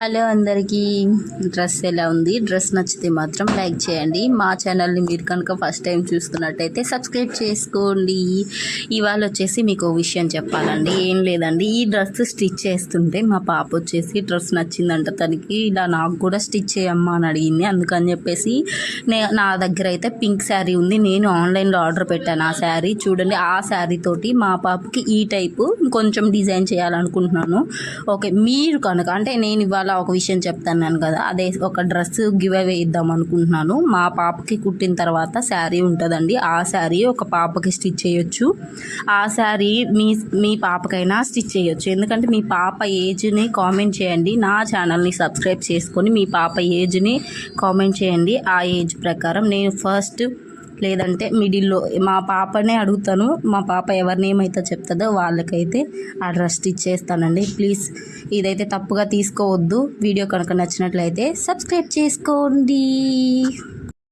Hello అందరికీ. Dress ఎలా ఉంది? డ్రెస్ నచ్చితే మాత్రం లైక్ చేయండి. మా ఛానల్ని మీరు కనుక ఫస్ట్ టైం చూస్తున్నట్టయితే సబ్స్క్రైబ్ చేసుకోండి. ఇవాళ వచ్చేసి మీకు విషయం చెప్పాలండి. ఏం లేదండి, ఈ డ్రెస్ స్టిచ్ చేస్తుంటే మా పాప వచ్చేసి డ్రెస్ నచ్చిందంట తనకి, ఇలా నాకు కూడా స్టిచ్ చేయమ్మా అని అడిగింది. అందుకని చెప్పేసి నా దగ్గర అయితే పింక్ శారీ ఉంది. నేను ఆన్లైన్లో ఆర్డర్ పెట్టాను ఆ శారీ. చూడండి, ఆ శారీ తోటి మా పాపకి ఈ టైపు కొంచెం డిజైన్ చేయాలనుకుంటున్నాను. ఓకే, మీరు కనుక అంటే నేను ఇవాళ ఒక విషయం చెప్తాను కదా, అదే ఒక డ్రెస్ గివ్ అవే ఇద్దాం అనుకుంటున్నాను. మా పాపకి కుట్టిన తర్వాత శారీ ఉంటుందండి, ఆ శారీ ఒక పాపకి స్టిచ్ చేయొచ్చు. ఆ శారీ మీ పాపకైనా స్టిచ్ చేయొచ్చు. ఎందుకంటే మీ పాప ఏజ్ని కామెంట్ చేయండి. నా ఛానల్ని సబ్స్క్రైబ్ చేసుకొని మీ పాప ఏజ్ని కామెంట్ చేయండి. ఆ ఏజ్ ప్రకారం నేను ఫస్ట్ లేదంటే మిడిల్లో మా పాపనే అడుగుతాను. మా పాప ఎవరిని ఏమైతే చెప్తుందో వాళ్ళకైతే ఆ డ్రెస్ స్టిచ్ చేస్తానండి. ప్లీజ్ ఇదైతే తప్పుగా తీసుకోవద్దు. వీడియో కనుక నచ్చినట్లయితే సబ్స్క్రైబ్ చేసుకోండి.